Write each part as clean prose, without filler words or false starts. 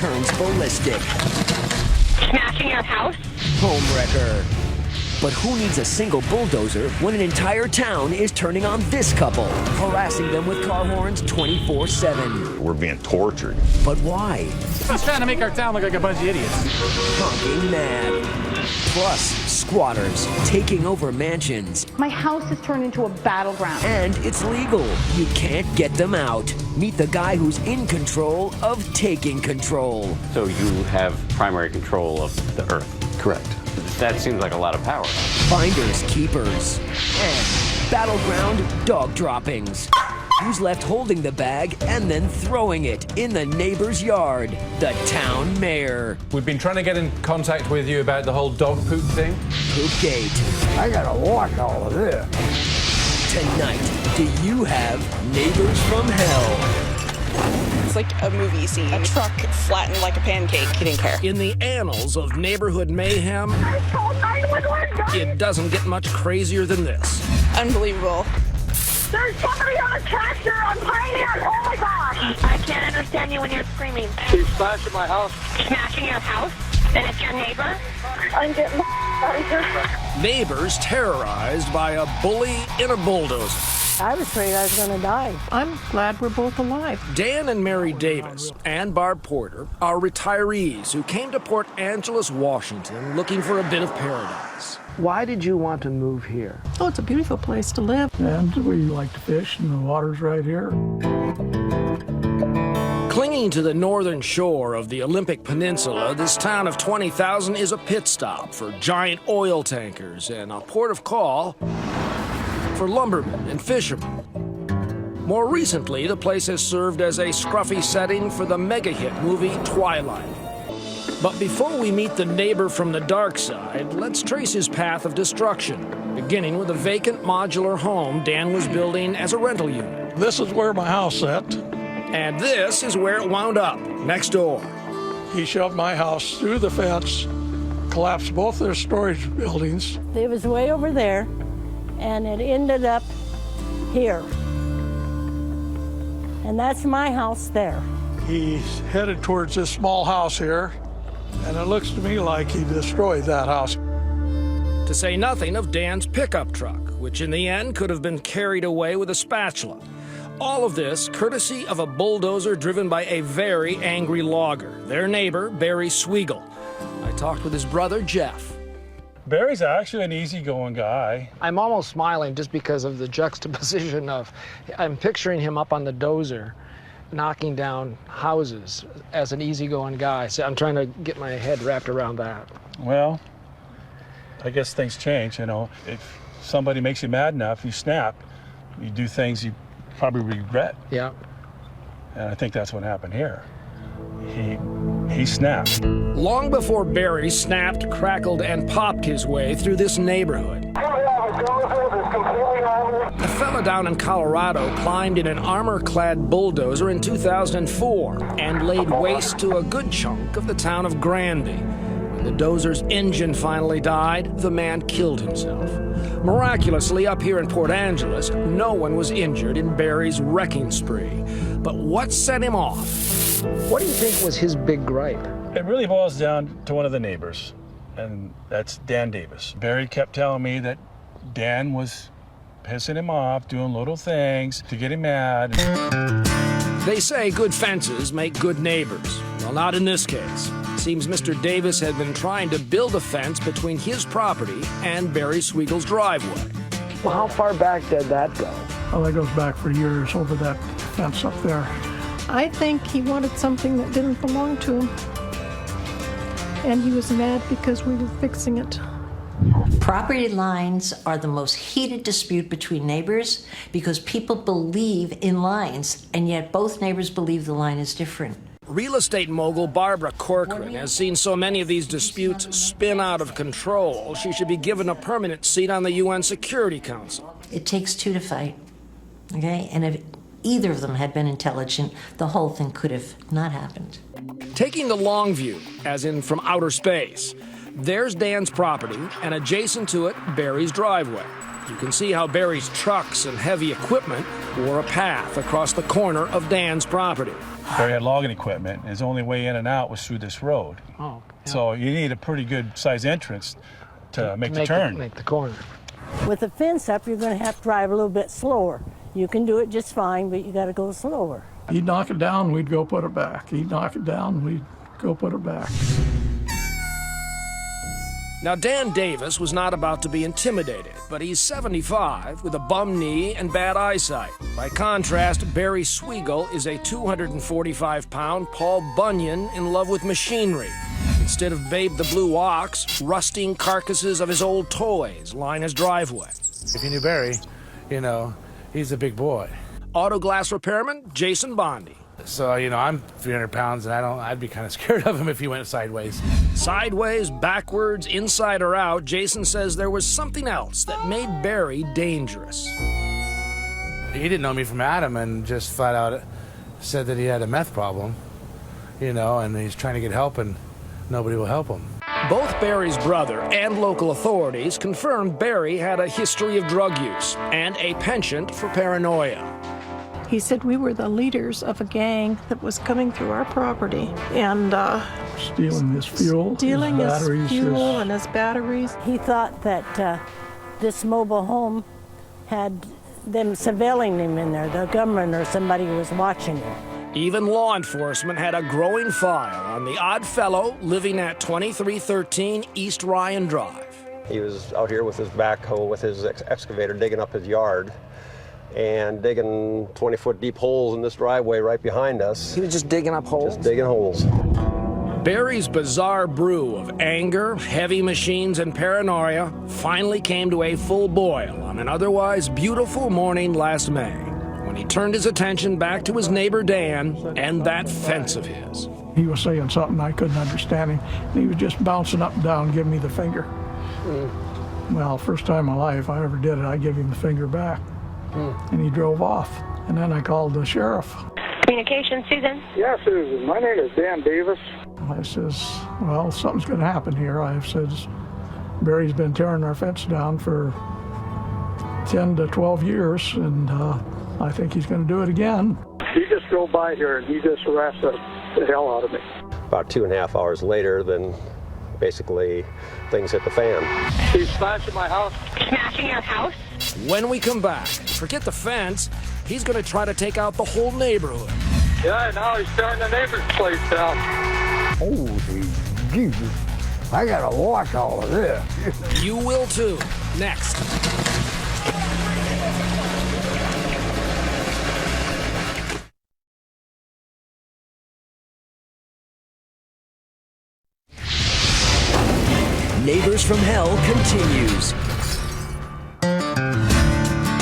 turns ballistic. Smashing your house? Homewrecker. But who needs a single bulldozer when an entire town is turning on this couple, harassing them with car horns 24/7? We're being tortured. But why? Just trying to make our town look like a bunch of idiots. Honking mad. Plus, squatters taking over mansions. My house has turned into a battleground. And it's legal. You can't get them out. Meet the guy who's in control of taking control. So you have primary control of the earth? Correct. That seems like a lot of power. Finders keepers. And battleground dog droppings. Who's left holding the bag and then throwing it in the neighbor's yard? The town mayor. We've been trying to get in contact with you about the whole dog poop thing. Poopgate. I gotta watch all of this. Tonight, do you have neighbors from hell? It's like a movie scene. A truck flattened like a pancake. He didn't care. In the annals of neighborhood mayhem, it doesn't get much crazier than this. Unbelievable. There's somebody on a tractor on Pioneer! Oh my gosh! I can't understand you when you're screaming. He's smashing my house. Smashing your house? Then it's your neighbor? I'm getting Neighbors terrorized by a bully in a bulldozer. I was afraid I was going to die. I'm glad we're both alive. Dan and Mary Davis and Barb Porter are retirees who came to Port Angeles, Washington, looking for a bit of paradise. Why did you want to move here? Oh, it's a beautiful place to live. And we like to fish, and the water's right here. Clinging to the northern shore of the Olympic Peninsula, this town of 20,000 is a pit stop for giant oil tankers and a port of call for lumbermen and fishermen. More recently, the place has served as a scruffy setting for the mega-hit movie Twilight. But before we meet the neighbor from the dark side, let's trace his path of destruction, beginning with a vacant modular home Dan was building as a rental unit. This is where my house sat. And this is where it wound up, next door. He shoved my house through the fence, collapsed both their storage buildings. It was way over there, and it ended up here. And that's my house there. He's headed towards this small house here, and it looks to me like he destroyed that house. To say nothing of Dan's pickup truck, which in the end could have been carried away with a spatula. All of this courtesy of a bulldozer driven by a very angry logger, their neighbor, Barry Sweigel. I talked with his brother, Jeff. Barry's actually an easygoing guy. I'm almost smiling just because of the juxtaposition of, I'm picturing him up on the dozer, knocking down houses as an easygoing guy. So I'm trying to get my head wrapped around that. Well, I guess things change, you know. If somebody makes you mad enough, you snap. You do things you probably regret. Yeah. And I think that's what happened here. He snapped. Long before Barry snapped, crackled, and popped his way through this neighborhood, a fella down in Colorado climbed in an armor-clad bulldozer in 2004 and laid waste to a good chunk of the town of Granby. When the dozer's engine finally died, the man killed himself. Miraculously, up here in Port Angeles, no one was injured in Barry's wrecking spree. But what set him off? What do you think was his big gripe? It really boils down to one of the neighbors, and that's Dan Davis. Barry kept telling me that Dan was pissing him off, doing little things to get him mad. They say good fences make good neighbors. Well, not in this case. It seems Mr. Davis had been trying to build a fence between his property and Barry Swiegel's driveway. Well, how far back did that go? Well, that goes back for years over that fence up there. I think he wanted something that didn't belong to him. And he was mad because we were fixing it. Property lines are the most heated dispute between neighbors because people believe in lines, and yet both neighbors believe the line is different. Real estate mogul Barbara Corcoran has seen so many of these disputes spin out of control, she should be given a permanent seat on the UN Security Council. It takes two to fight, okay? And if either of them had been intelligent, the whole thing could have not happened. Taking the long view, as in from outer space, there's Dan's property, and adjacent to it, Barry's driveway. You can see how Barry's trucks and heavy equipment wore a path across the corner of Dan's property. Barry had logging equipment. His only way in and out was through this road. Oh, yeah. So you need a pretty good size entrance to make the turn. Make the corner. With the fence up, you're going to have to drive a little bit slower. You can do it just fine, but you got to go slower. He'd knock it down, we'd go put it back. He'd knock it down, we'd go put it back. Now, Dan Davis was not about to be intimidated, but he's 75 with a bum knee and bad eyesight. By contrast, Barry Sweigel is a 245-pound Paul Bunyan in love with machinery. Instead of Babe the Blue Ox, rusting carcasses of his old toys line his driveway. If you knew Barry, you know, he's a big boy. Auto glass repairman Jason Bondi. So, you know, I'm 300 pounds, and I'd be kind of scared of him if he went sideways. Sideways, backwards, inside or out, Jason says there was something else that made Barry dangerous. He didn't know me from Adam and just flat out said that he had a meth problem, you know, and he's trying to get help and nobody will help him. Both Barry's brother and local authorities confirmed Barry had a history of drug use and a penchant for paranoia. He said we were the leaders of a gang that was coming through our property and stealing his fuel, stealing his his batteries, fuel and his batteries. He thought that this mobile home had them surveilling him in there. The government or somebody was watching him. Even law enforcement had a growing file on the odd fellow living at 2313 East Ryan Drive. He was out here with his backhoe, with his excavator, digging up his yard and digging 20-foot deep holes in this driveway right behind us. He was just digging up holes? Just digging holes. Barry's bizarre brew of anger, heavy machines, and paranoia finally came to a full boil on an otherwise beautiful morning last May, when he turned his attention back to his neighbor Dan and that fence of his. He was saying something I couldn't understand him, and he was just bouncing up and down, giving me the finger. Well, first time in my life I ever did it, I gave him the finger back. And he drove off. And then I called the sheriff. Communication, Susan? Yeah, Susan. My name is Dan Davis. I says, well, something's going to happen here. I says, Barry's been tearing our fence down for 10 to 12 years, and I think he's going to do it again. He just drove by here, and he just harassed the hell out of me. About 2.5 hours later, then basically things hit the fan. He's smashing my house. Smashing your house? When we come back, forget the fence, he's going to try to take out the whole neighborhood. Yeah, now he's tearing the neighbor's place down. Holy Jesus, I gotta watch all of this. You will too, next. Neighbors from Hell continues.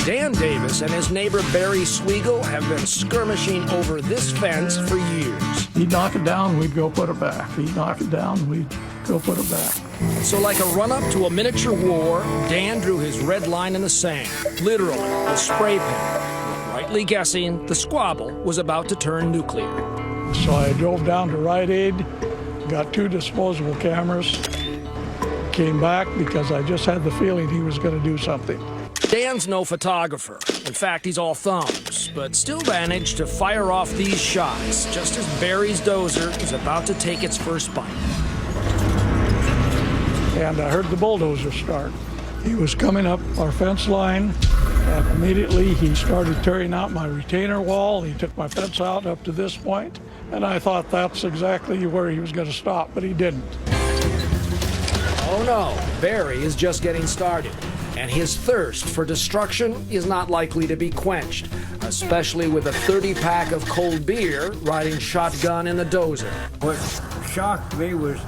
Dan Davis and his neighbor Barry Sweigel have been skirmishing over this fence for years. He'd knock it down, we'd go put it back. He'd knock it down, we'd go put it back. So like a run-up to a miniature war, Dan drew his red line in the sand, literally with spray paint, rightly guessing the squabble was about to turn nuclear. So I drove down to Rite Aid, got 2 disposable cameras, came back because I just had the feeling he was going to do something. Dan's no photographer. In fact, he's all thumbs, but still managed to fire off these shots just as Barry's dozer is about to take its first bite. And I heard the bulldozer start. He was coming up our fence line, and immediately he started tearing out my retainer wall. He took my fence out up to this point, and I thought that's exactly where he was going to stop, but he didn't. Oh no, Barry is just getting started. And his thirst for destruction is not likely to be quenched, especially with a 30-pack of cold beer riding shotgun in the dozer. What shocked me was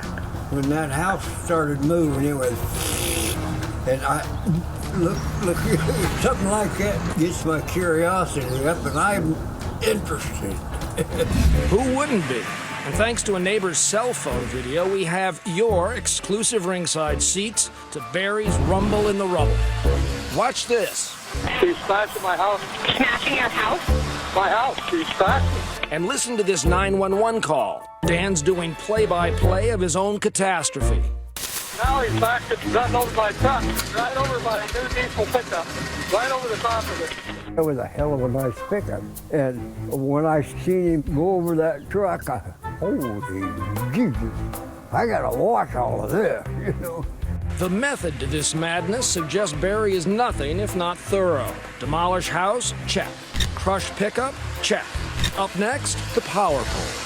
when that house started moving, it was, and I, look, something like that gets my curiosity up, and I'm interested. Who wouldn't be? And thanks to a neighbor's cell phone video, we have your exclusive ringside seats to Barry's Rumble in the Rubble. Watch this. He's smashing my house. Smashing your house? My house. He's smashing. And listen to this 911 call. Dan's doing play-by-play of his own catastrophe. Now he's back and run over my truck, right over my new diesel pickup, right over the top of it. It was a hell of a nice pickup. And when I seen him go over that truck, holy Jesus, I gotta watch all of this, you know. The method to this madness suggests Barry is nothing if not thorough. Demolish house? Check. Crush pickup? Check. Up next, the power poles.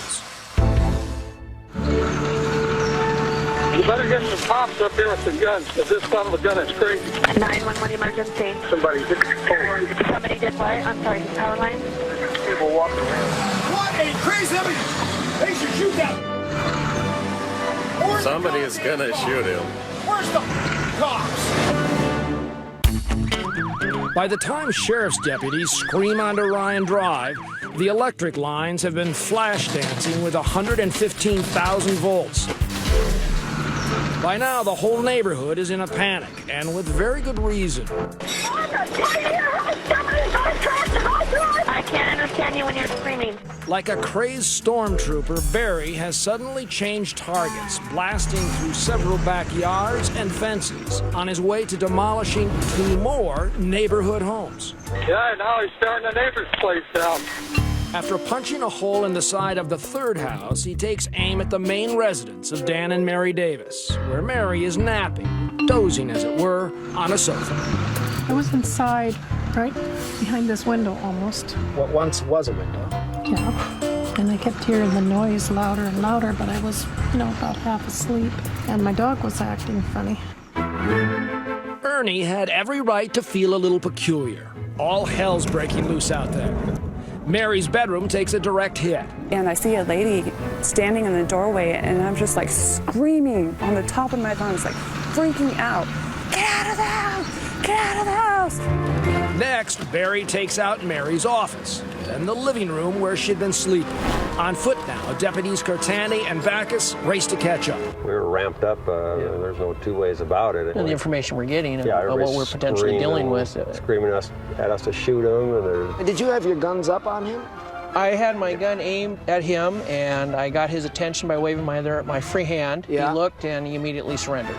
You better get some cops up here with some guns, because this son of a gun is crazy. 911 emergency. Somebody hit the pole. Somebody did what? I'm sorry, the power line? People walking around. What a crazy! They should shoot that! Somebody is gonna shoot him. Where's the cops? By the time sheriff's deputies scream onto Ryan Drive, the electric lines have been flash dancing with 115,000 volts. By now, the whole neighborhood is in a panic, and with very good reason. I can't understand you when you're screaming. Like a crazed stormtrooper, Barry has suddenly changed targets, blasting through several backyards and fences on his way to demolishing 2 more neighborhood homes. Yeah, now he's tearing the neighbor's place down. After punching a hole in the side of the 3rd house, he takes aim at the main residence of Dan and Mary Davis, where Mary is napping, dozing as it were, on a sofa. I was inside, right behind this window almost. What once was a window. Yeah. And I kept hearing the noise louder and louder, but I was, about half asleep. And my dog was acting funny. Ernie had every right to feel a little peculiar. All hell's breaking loose out there. Mary's bedroom takes a direct hit. And I see a lady standing in the doorway, and I'm just like screaming on the top of my lungs, like freaking out. Get out of the house! Get out of the house! Next, Barry takes out Mary's office and the living room where she'd been sleeping. On foot now, deputies Curtani and Backus race to catch up. We were ramped up. There's no 2 ways about it. And the information we're getting and what we're potentially dealing with. Screaming at us to shoot him. And did you have your guns up on him? I had my gun aimed at him, and I got his attention by waving my free hand. Yeah. He looked, and he immediately surrendered.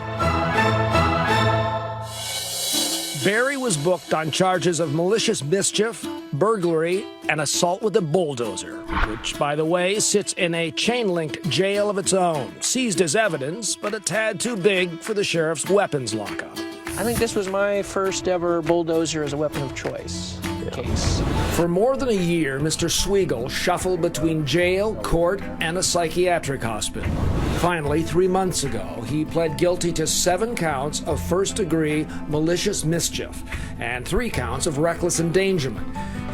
Barry was booked on charges of malicious mischief, burglary, and assault with a bulldozer, which, by the way, sits in a chain-linked jail of its own, seized as evidence, but a tad too big for the sheriff's weapons lockup. I think this was my first ever bulldozer as a weapon of choice case. For more than a year, Mr. Sweigel shuffled between jail, court, and a psychiatric hospital. Finally, 3 months ago, he pled guilty to 7 counts of first-degree malicious mischief and 3 counts of reckless endangerment.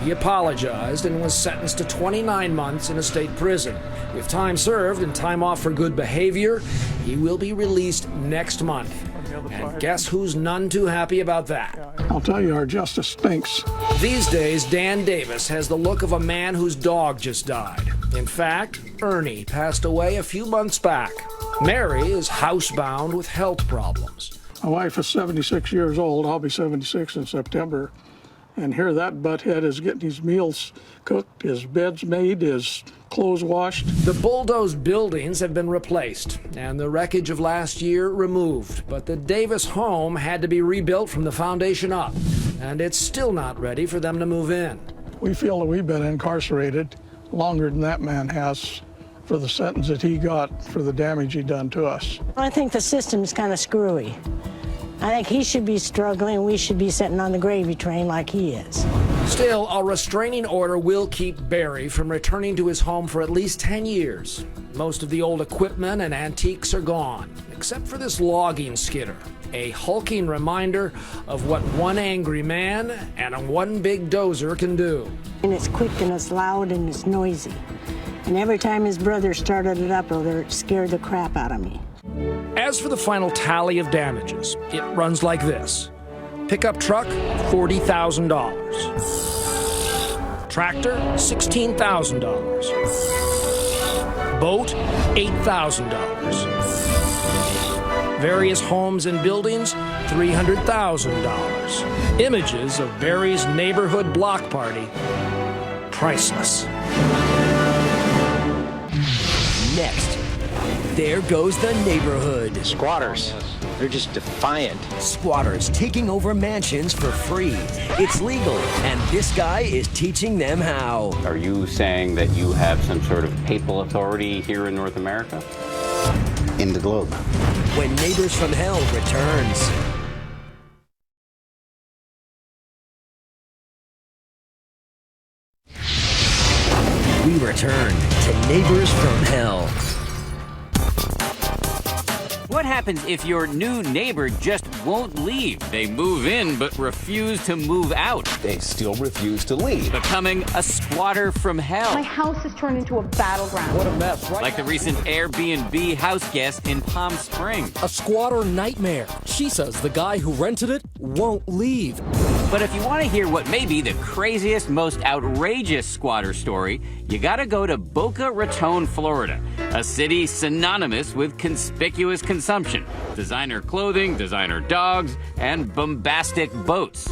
He apologized and was sentenced to 29 months in a state prison. With time served and time off for good behavior, he will be released next month. And guess who's none too happy about that? I'll tell you, our justice stinks. These days, Dan Davis has the look of a man whose dog just died. In fact, Ernie passed away a few months back. Mary is housebound with health problems. My wife is 76 years old. I'll be 76 in September. And here that butthead is getting his meals cooked, his beds made, his clothes washed. The bulldozed buildings have been replaced and the wreckage of last year removed. But the Davis home had to be rebuilt from the foundation up. And it's still not ready for them to move in. We feel that we've been incarcerated longer than that man has for the sentence that he got for the damage he done to us. I think the system's kind of screwy. I think he should be struggling. We should be sitting on the gravy train like he is. Still, a restraining order will keep Barry from returning to his home for at least 10 years. Most of the old equipment and antiques are gone, except for this logging skidder, a hulking reminder of what one angry man and one big dozer can do. And it's quick and it's loud and it's noisy. And every time his brother started it up, it scared the crap out of me. As for the final tally of damages, it runs like this. Pickup truck, $40,000. Tractor, $16,000. Boat, $8,000. Various homes and buildings, $300,000. Images of Barry's neighborhood block party, priceless. Next, There goes the neighborhood. Squatters. They're just defiant. Squatters taking over mansions for free. It's legal, and this guy is teaching them how. Are you saying that you have some sort of papal authority here in North America? In the globe. When Neighbors from Hell returns. We return to Neighbors from Hell. What happens if your new neighbor just won't leave? They move in but refuse to move out. They still refuse to leave. Becoming a squatter from hell. My house has turned into a battleground. What a mess, right? Like the recent Airbnb house guest in Palm Springs. A squatter nightmare. She says the guy who rented it won't leave. But if you want to hear what may be the craziest, most outrageous squatter story, you gotta go to Boca Raton, Florida, a city synonymous with conspicuous consumption, designer clothing, designer dogs, and bombastic boats.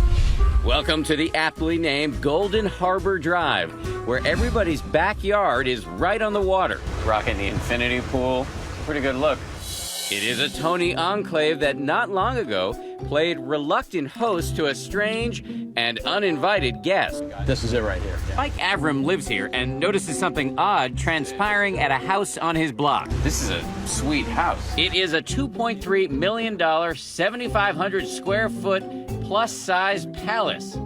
Welcome to the aptly named Golden Harbor Drive, where everybody's backyard is right on the water. Rocking the infinity pool. Pretty good look. It is a Tony enclave that not long ago played reluctant host to a strange and uninvited guest. This is it right here. Yeah. Mike Avram lives here and notices something odd transpiring at a house on his block. This is a sweet house. It is a $2.3 million, 7,500 square foot plus-size palace.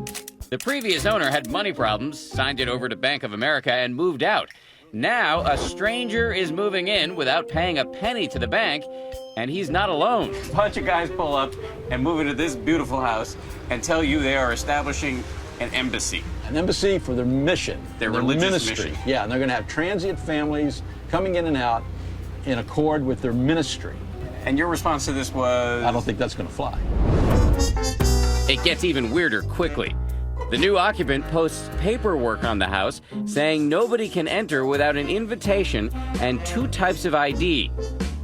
The previous owner had money problems, signed it over to Bank of America, and moved out. Now, a stranger is moving in without paying a penny to the bank, and he's not alone. A bunch of guys pull up and move into this beautiful house and tell you they are establishing an embassy. An embassy for their mission. Their religious ministry. mission. Yeah, and they're going to have transient families coming in and out in accord with their ministry. And your response to this was? I don't think that's going to fly. It gets even weirder quickly. The new occupant posts paperwork on the house saying nobody can enter without an invitation and 2 types of ID.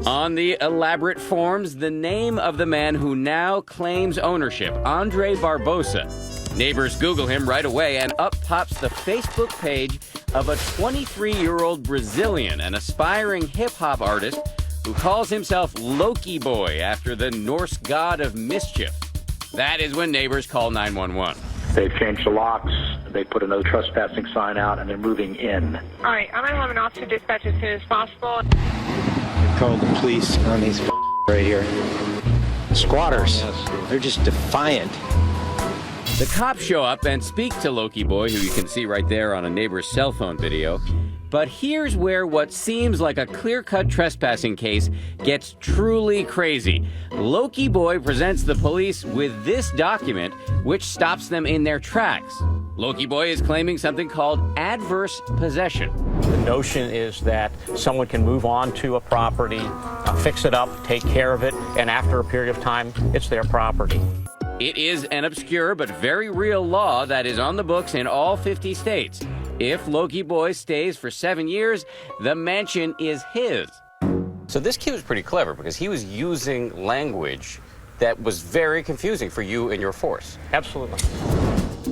On the elaborate forms, the name of the man who now claims ownership, Andre Barbosa. Neighbors Google him right away, and up pops the Facebook page of a 23-year-old Brazilian, an aspiring hip-hop artist who calls himself Loki Boy after the Norse god of mischief. That is when neighbors call 911. They've changed the locks, they put a no trespassing sign out, and they're moving in. All right, I'm going to have an officer dispatch as soon as possible. Called the police on these right here. Squatters. They're just defiant. The cops show up and speak to Loki Boy, who you can see right there on a neighbor's cell phone video. But here's where what seems like a clear-cut trespassing case gets truly crazy. Loki Boy presents the police with this document, which stops them in their tracks. Loki Boy is claiming something called adverse possession. The notion is that someone can move on to a property, fix it up, take care of it, and after a period of time, it's their property. It is an obscure but very real law that is on the books in all 50 states. If Loki Boy stays for 7 years, the mansion is his. So this kid was pretty clever because he was using language that was very confusing for you and your force. Absolutely.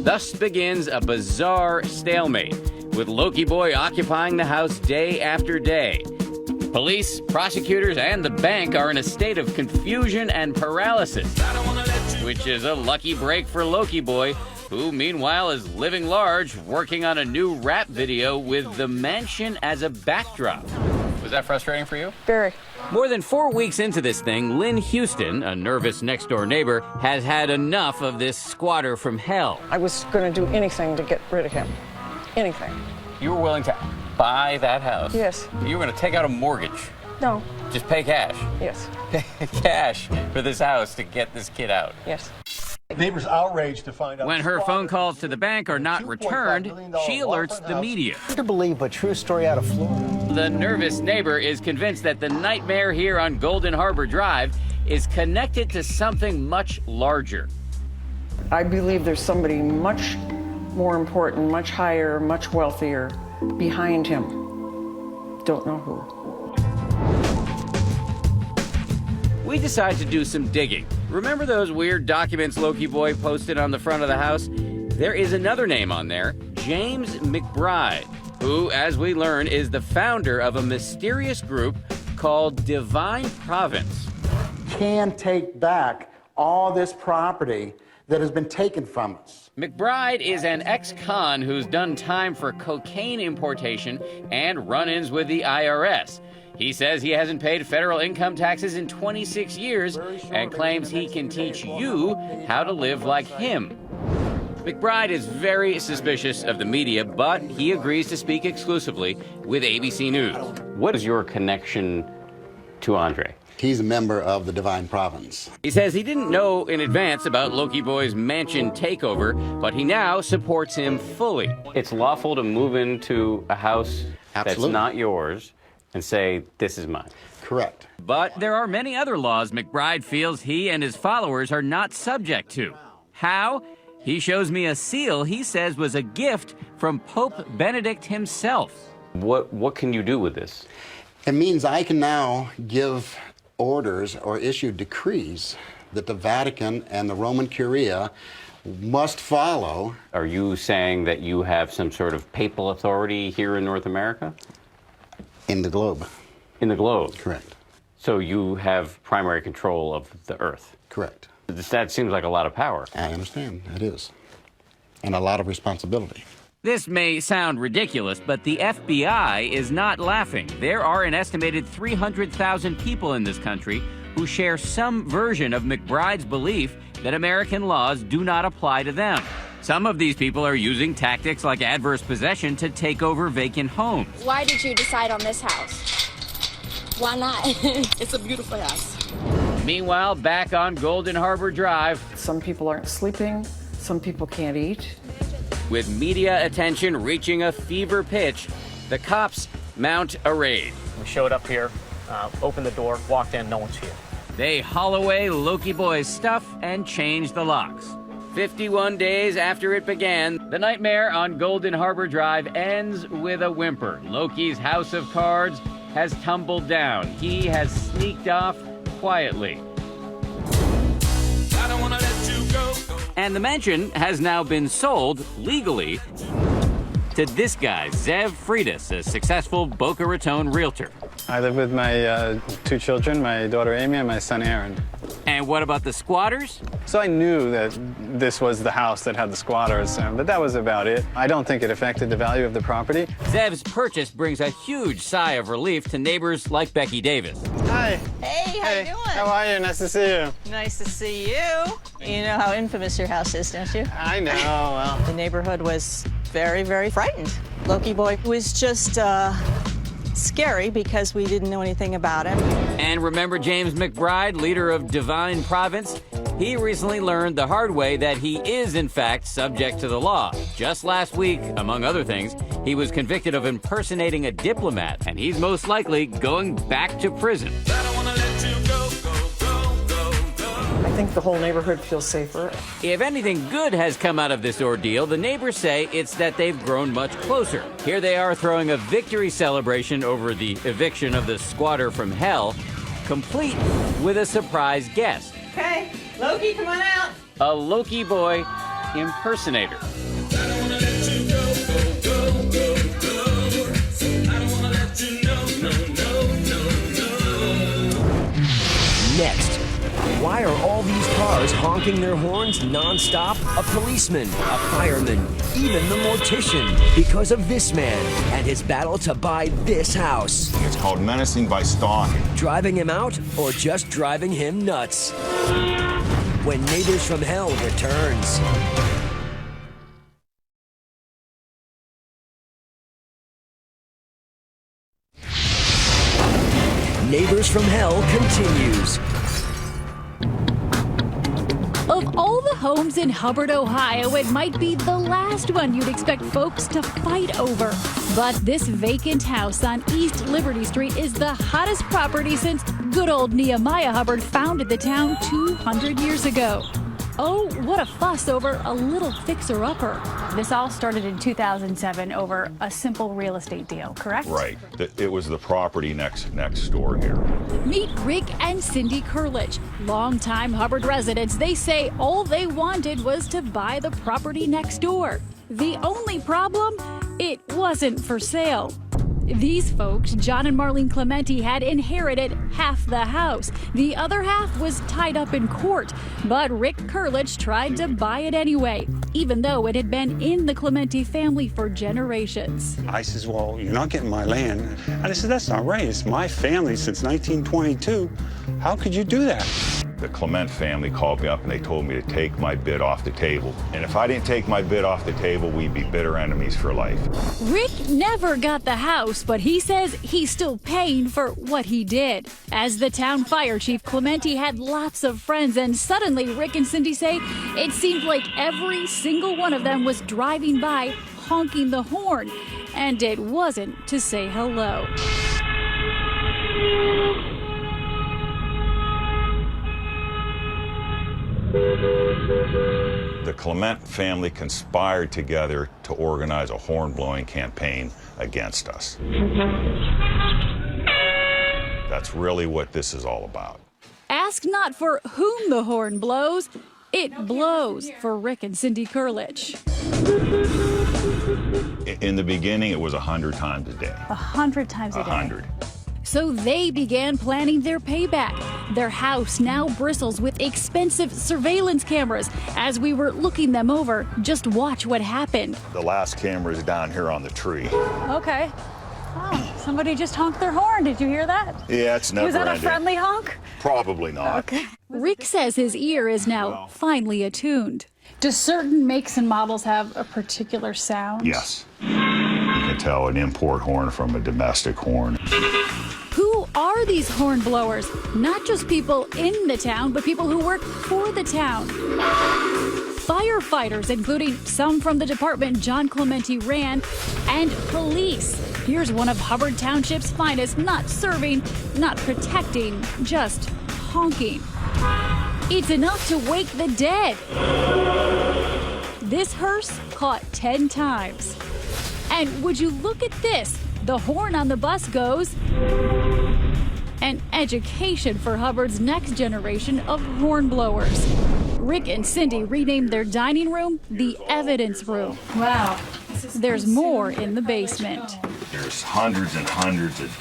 Thus begins a bizarre stalemate, with Loki Boy occupying the house day after day. Police, prosecutors, and the bank are in a state of confusion and paralysis, which is a lucky break for Loki Boy, who meanwhile is living large, working on a new rap video with the mansion as a backdrop. Was that frustrating for you? Very. More than 4 weeks into this thing, Lynn Houston, a nervous next-door neighbor, has had enough of this squatter from hell. I was going to do anything to get rid of him. Anything. You were willing to buy that house? Yes. You were going to take out a mortgage? No. Just pay cash? Yes. Pay cash for this house to get this kid out? Yes. Neighbors outraged to find out. When her phone calls to the bank are not returned, she alerts the media. Hard to believe, but true story out of Florida. The nervous neighbor is convinced that the nightmare here on Golden Harbor Drive is connected to something much larger. I believe there's somebody much more important, much higher, much wealthier behind him. Don't know who. We decide to do some digging. Remember those weird documents Loki Boy posted on the front of the house? There is another name on there, James McBride, who, as we learn, is the founder of a mysterious group called Divine Province. Can take back all this property that has been taken from us. McBride is an ex-con who's done time for cocaine importation and run-ins with the IRS. He says he hasn't paid federal income taxes in 26 years and claims he can teach you how to live like him. McBride is very suspicious of the media, but he agrees to speak exclusively with ABC News. What is your connection to Andre? He's a member of the Divine Province. He says he didn't know in advance about Loki Boy's mansion takeover, but he now supports him fully. It's lawful to move into a house that's not yours and say, this is mine. Correct. But there are many other laws McBride feels he and his followers are not subject to. How? He shows me a seal he says was a gift from Pope Benedict himself. What can you do with this? It means I can now give orders or issue decrees that the Vatican and the Roman Curia must follow. Are you saying that you have some sort of papal authority here in North America? In the globe. In the globe? Correct. So you have primary control of the earth? Correct. That seems like a lot of power. I understand, it is. And a lot of responsibility. This may sound ridiculous, but the FBI is not laughing. There are an estimated 300,000 people in this country who share some version of McBride's belief that American laws do not apply to them. Some of these people are using tactics like adverse possession to take over vacant homes. Why did you decide on this house? Why not? It's a beautiful house. Meanwhile, back on Golden Harbor Drive. Some people aren't sleeping, some people can't eat. With media attention reaching a fever pitch, the cops mount a raid. We showed up here, opened the door, walked in, no one's here. They haul away Loki Boy's stuff and change the locks. 51 days after it began, the nightmare on Golden Harbor Drive ends with a whimper. Loki's house of cards has tumbled down. He has sneaked off quietly. I don't wanna let you go. And the mansion has now been sold legally to this guy, Zev Freitas, a successful Boca Raton realtor. I live with my 2 children, my daughter Amy and my son Aaron. And what about the squatters? So I knew that this was the house that had the squatters, but that was about it. I don't think it affected the value of the property. Zev's purchase brings a huge sigh of relief to neighbors like Becky Davis. Hi. Hey, how you doing? How are you? Nice to see you. Nice to see you. You know how infamous your house is, don't you? I know, well. The neighborhood was very, very frightened. Loki Boy was just scary because we didn't know anything about him. And remember James McBride, leader of Divine Province? He recently learned the hard way that he is, in fact, subject to the law. Just last week, among other things, he was convicted of impersonating a diplomat, and he's most likely going back to prison. I think the whole neighborhood feels safer. If anything good has come out of this ordeal, the neighbors say it's that they've grown much closer. Here they are throwing a victory celebration over the eviction of the squatter from hell, complete with a surprise guest. Okay, Loki, come on out. A Loki Boy impersonator. Next, why are all these cars honking their horns non-stop? A policeman, a fireman, even the mortician. Because of this man and his battle to buy this house. It's called menacing by stalking. Driving him out or just driving him nuts? When Neighbors from Hell returns. Neighbors from Hell continues. Of all the homes in Hubbard, Ohio, it might be the last one you'd expect folks to fight over. But this vacant house on East Liberty Street is the hottest property since good old Nehemiah Hubbard founded the town 200 years ago. Oh, what a fuss over a little fixer-upper. This all started in 2007 over a simple real estate deal, correct? Right. It was the property next door here. Meet Rick and Cindy Kurlich, longtime Hubbard residents. They say all they wanted was to buy the property next door. The only problem? It wasn't for sale. These folks, John and Marlene Clementi, had inherited half the house. The other half was tied up in court, but Rick Kurlich tried to buy it anyway, even though it had been in the Clementi family for generations. I says, well, you're not getting my land. And I said, that's not right. It's my family since 1922. How could you do that? The Clement family called me up and they told me to take my bid off the table. And if I didn't take my bid off the table, we'd be bitter enemies for life. Rick never got the house, but he says he's still paying for what he did. As the town fire chief, Clementi had lots of friends, and suddenly Rick and Cindy say it seemed like every single one of them was driving by honking the horn, and it wasn't to say hello. The Clement family conspired together to organize a horn-blowing campaign against us. That's really what this is all about. Ask not for whom the horn blows, it blows for Rick and Cindy Kurlich. In the beginning, it was 100 times a day. 100 times a day. 100. So they began planning their payback. Their house now bristles with expensive surveillance cameras. As we were looking them over, just watch what happened. The last camera is down here on the tree. Okay. Oh, somebody just honked their horn. Did you hear that? Yeah, it's never Was that ending. a friendly honk? Probably not. Okay. Rick says his ear is now finely attuned. Do certain makes and models have a particular sound? Yes. You can tell an import horn from a domestic horn. Who are these horn blowers? Not just people in the town, but people who work for the town. Firefighters, including some from the department John Clementi ran, and police. Here's one of Hubbard Township's finest, not serving, not protecting, just honking. It's enough to wake the dead. This hearse caught 10 times. And would you look at this? The horn on the bus goes. An education for Hubbard's next generation of horn blowers. Rick and Cindy renamed their dining room the evidence room. Wow. There's more in the basement. There's hundreds and hundreds of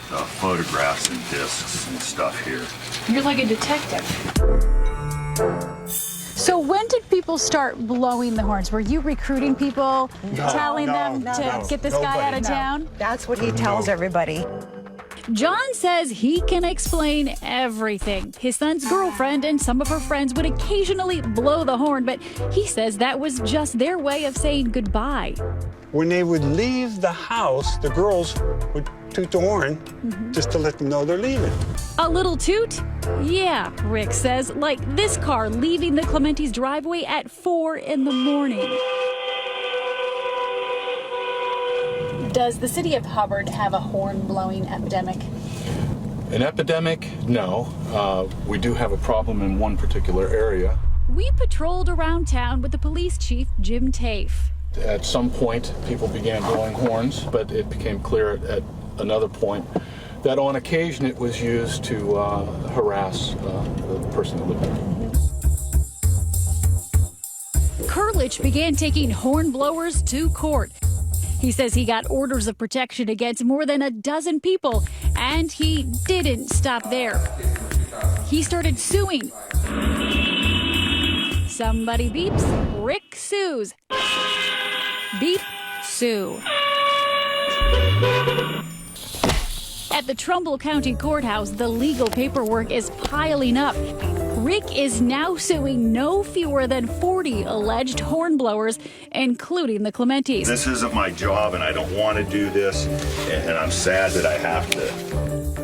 photographs and discs and stuff here. You're like a detective. So when did people start blowing the horns? Were you recruiting people, telling them to get this guy out of town? That's what he tells everybody. John says he can explain everything. His son's girlfriend and some of her friends would occasionally blow the horn, but he says that was just their way of saying goodbye. When they would leave the house, the girls would toot the horn just to let them know they're leaving. A little toot? Yeah, Rick says, like this car leaving the Clementi's driveway at 4 in the morning. Does the city of Hubbard have a horn-blowing epidemic? An epidemic? No. We do have a problem in one particular area. We patrolled around town with the police chief, Jim Tafe. At some point, people began blowing horns, but it became clear at another point that on occasion it was used to harass the person who lived there. Kurlich began taking horn blowers to court. He says he got orders of protection against more than a dozen people, and he didn't stop there. He started suing. Somebody beeps, Rick sues. Beep, sue. At the Trumbull County Courthouse, the legal paperwork is piling up. Rick is now suing no fewer than 40 alleged hornblowers, including the Clementis. This isn't my job, and I don't want to do this, and I'm sad that I have to.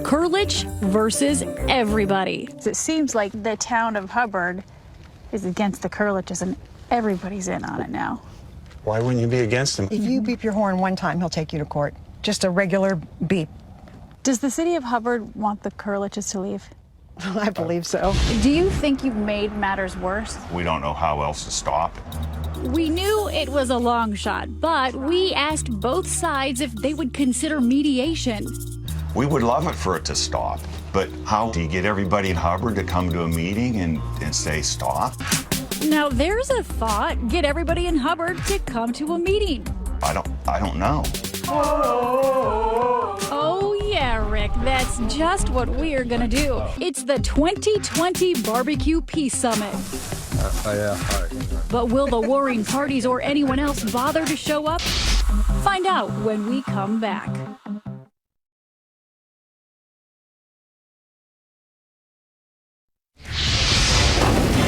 Kurlich versus everybody. It seems like the town of Hubbard is against the Kurliches, and everybody's in on it now. Why wouldn't you be against him? If you beep your horn one time, he'll take you to court. Just a regular beep. Does the city of Hubbard want the Kurliches to leave? I believe so. Do you think you've made matters worse? We don't know how else to stop it. We knew it was a long shot, but we asked both sides if they would consider mediation. We would love it for it to stop, but how do you get everybody in Hubbard to come to a meeting and say stop? Now there's a thought, get everybody in Hubbard to come to a meeting. I I don't know. Oh, yeah, Rick, that's just what we're gonna do. It's the 2020 Barbecue Peace Summit. Yeah, all right. But will the warring parties or anyone else bother to show up? Find out when we come back.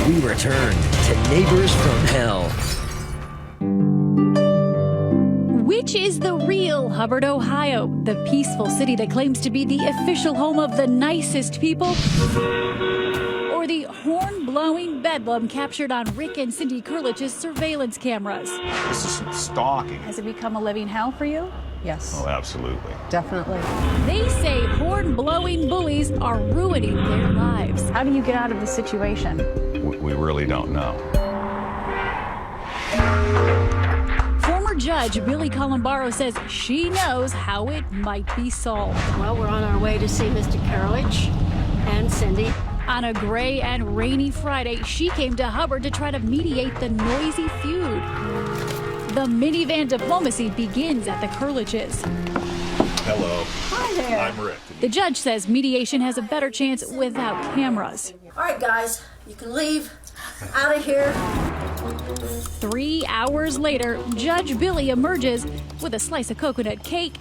We return to Neighbors from Hell. Which is the real Hubbard, Ohio, the peaceful city that claims to be the official home of the nicest people? Or the horn-blowing bedlam captured on Rick and Cindy Kurlich's surveillance cameras? This is some stalking. Has it become a living hell for you? Yes. Oh, absolutely. Definitely. They say horn-blowing bullies are ruining their lives. How do you get out of the situation? We really don't know. Former Judge Billy Columbaro says she knows how it might be solved. Well, we're on our way to see Mr. Karolich and Cindy. On a gray and rainy Friday, she came to Hubbard to try to mediate the noisy feud. The minivan diplomacy begins at the Kurliches. Hello. Hi there. I'm Rick. The judge says mediation has a better chance without cameras. All right, guys, you can leave. Out of here. 3 hours later, Judge Billy emerges with a slice of coconut cake,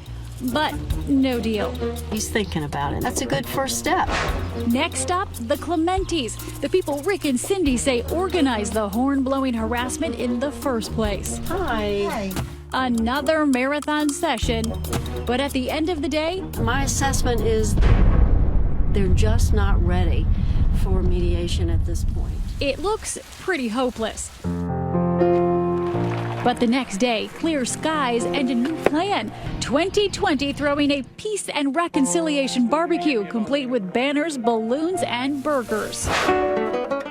but no deal. He's thinking about it. That's a good first step. Next up, the Clementis, the people Rick and Cindy say organized the horn-blowing harassment in the first place. Hi. Another marathon session, but at the end of the day, My assessment is they're just not ready for mediation at this point. it looks pretty hopeless. But the next day, clear skies and a new plan. 2020 throwing a peace and reconciliation barbecue, complete with banners, balloons, and burgers.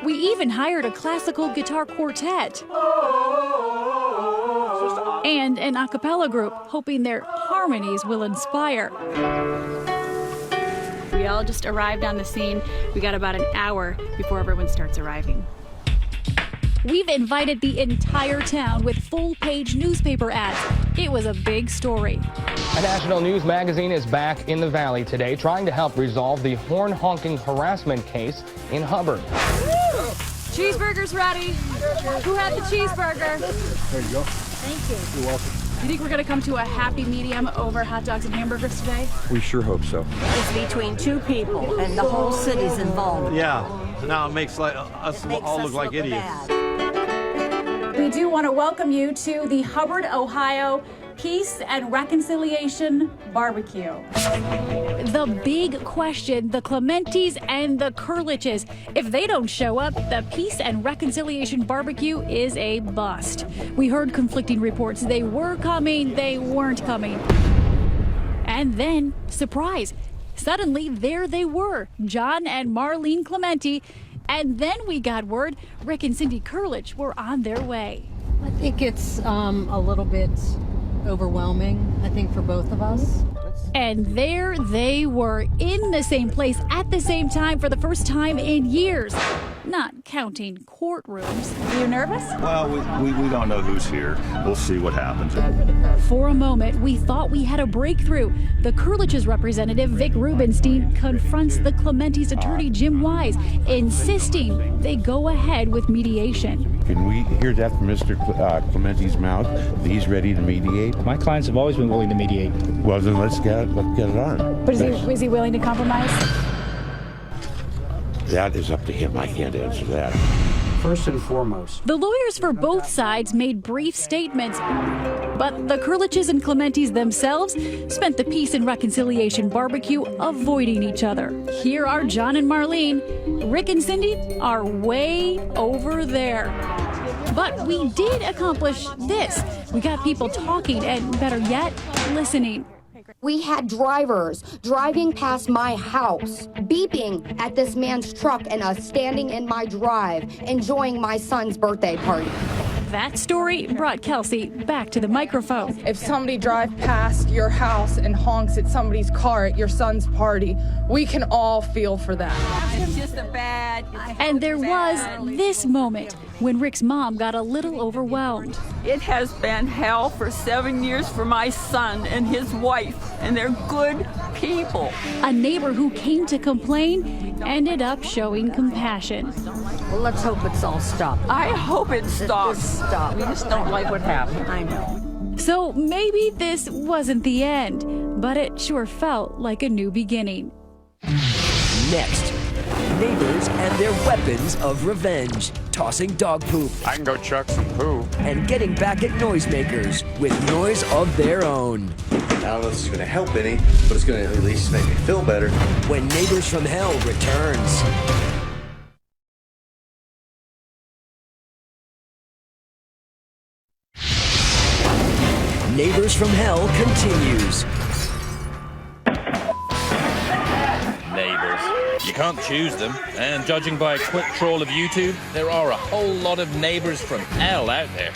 We even hired a classical guitar quartet and an a cappella group, hoping their harmonies will inspire. We all just arrived on the scene. We got about an hour before everyone starts arriving. We've invited the entire town with full-page newspaper ads. It was a big story. A national news magazine is back in the Valley today trying to help resolve the horn-honking harassment case in Hubbard. Cheeseburger's ready. Who had the cheeseburger? There you go. Thank you. You're welcome. You think we're going to come to a happy medium over hot dogs and hamburgers today? We sure hope so. It's between two people, and the whole city's involved. Yeah. Now it makes us all look like idiots. We do want to welcome you to the Hubbard, Ohio Peace and Reconciliation Barbecue. The big question, the Clementis and the Kurliches. If they don't show up, the Peace and Reconciliation Barbecue is a bust. We heard conflicting reports. They were coming, they weren't coming. And then, surprise, suddenly there they were, John and Marlene Clementi. And then we got word Rick and Cindy Kurlich were on their way. I think it's a little bit overwhelming, I think, for both of us. And there they were, in the same place at the same time for the first time in years. Not counting courtrooms. Are you nervous? Well, we don't know who's here. We'll see what happens. For a moment, we thought we had a breakthrough. The Kurlich's representative, Vic Rubenstein, confronts the Clementi's attorney, Jim Wise, insisting they go ahead with mediation. Can we hear that from Mr. Clementi's mouth? He's ready to mediate? My clients have always been willing to mediate. Well, then let's get it on. But is he willing to compromise? That is up to him. I can't answer that. First and foremost, the lawyers for both sides made brief statements, but the Kurliches and Clementis themselves spent the Peace and Reconciliation Barbecue avoiding each other. Here are John and Marlene. Rick and Cindy are way over there. But we did accomplish this. We got people talking and, better yet, listening. We had drivers driving past my house, beeping at this man's truck and us standing in my drive, enjoying my son's birthday party. That story brought Kelsey back to the microphone. If somebody drives past your house and honks at somebody's car at your son's party, we can all feel for that. It's just a bad. And there was this moment when Rick's mom got a little overwhelmed. It has been hell for 7 years for my son and his wife, and they're good people. A neighbor who came to complain ended up showing compassion. Well, let's hope it's all stopped. I hope it stops. Stop. We just don't like what happened. I know. So maybe this wasn't the end, but it sure felt like a new beginning. Next, neighbors and their weapons of revenge, tossing dog poop. I can go chuck some poo. And getting back at noisemakers with noise of their own. I don't know if this is going to help any, but it's going to at least make me feel better. When Neighbors from Hell returns. Neighbors from Hell continues. Neighbors. You can't choose them, and judging by a quick trawl of YouTube, there are a whole lot of neighbors from hell out there.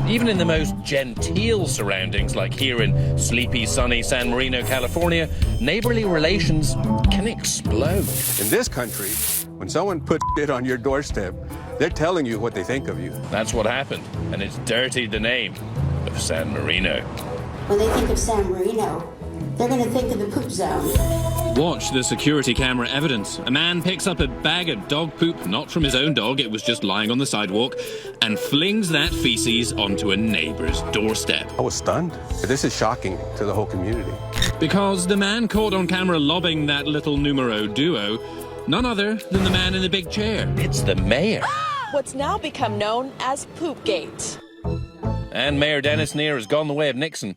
Even in the most genteel surroundings, like here in sleepy, sunny San Marino, California, neighborly relations can explode. In this country, when someone puts shit on your doorstep, they're telling you what they think of you. That's what happened, and it's dirtied the name of San Marino. When they think of San Marino, they're going to think of the poop zone. Watch the security camera evidence. A man picks up a bag of dog poop, not from his own dog, it was just lying on the sidewalk, and flings that feces onto a neighbor's doorstep. I was stunned. This is shocking to the whole community. Because the man caught on camera lobbing that little numero duo, none other than the man in the big chair. It's the mayor. What's now become known as Poopgate. And Mayor Dennis Neer has gone the way of Nixon.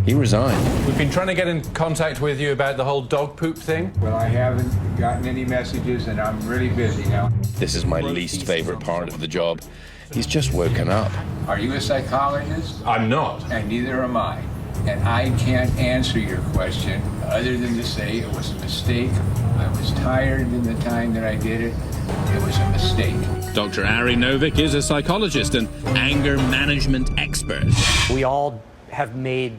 He resigned. We've been trying to get in contact with you about the whole dog poop thing. Well, I haven't gotten any messages, and I'm really busy now. This is my least favorite part of the job. He's just woken up. Are you a psychologist? I'm not. And neither am I. And I can't answer your question other than to say it was a mistake. I was tired in the time that I did it. It was a mistake. Dr. Ari Novick is a psychologist and anger management expert. We all have made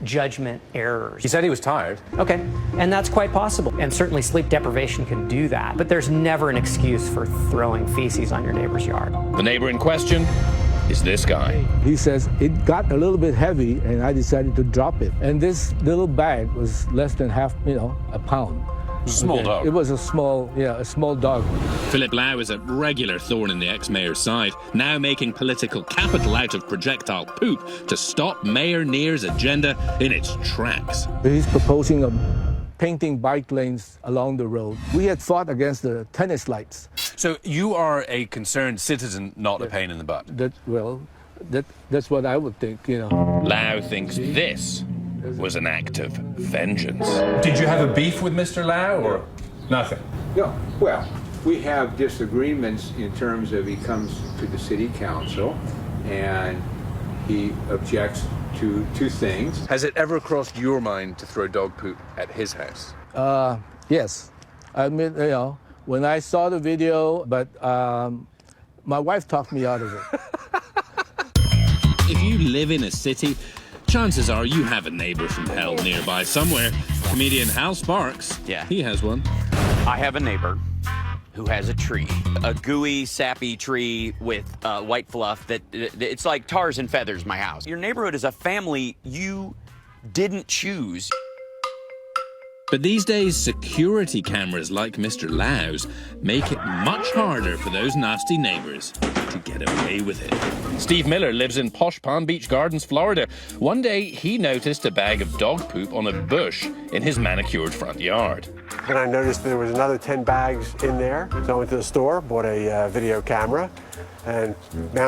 judgment errors. He said he was tired. Okay, and that's quite possible. And certainly sleep deprivation can do that. But there's never an excuse for throwing feces on your neighbor's yard. The neighbor in question is this guy. He says, it got a little bit heavy and I decided to drop it. And this little bag was less than half, a pound. Small dog. It was a small dog. Philip Lau is a regular thorn in the ex-mayor's side, now making political capital out of projectile poop to stop Mayor Neer's agenda in its tracks. He's proposing painting bike lanes along the road. We had fought against the tennis lights. So you are a concerned citizen, not a pain in the butt. That's what I would think, Lau thinks this was an act of vengeance. Did you have a beef with Mr. Lau, or nothing? No. Well, we have disagreements in terms of he comes to the city council and he objects to two things. Has it ever crossed your mind to throw dog poop at his house? Yes. I mean, when I saw the video, but my wife talked me out of it. If you live in a city, chances are you have a neighbor from hell nearby somewhere. Comedian Hal Sparks, he has one. I have a neighbor who has a tree, a gooey, sappy tree with white fluff that it's like tars and feathers, my house. Your neighborhood is a family you didn't choose. But these days, security cameras like Mr. Lau's make it much harder for those nasty neighbors to get away with it. Steve Miller lives in posh Palm Beach Gardens, Florida. One day, he noticed a bag of dog poop on a bush in his manicured front yard. And I noticed there was another 10 bags in there. So I went to the store, bought a video camera, and mounted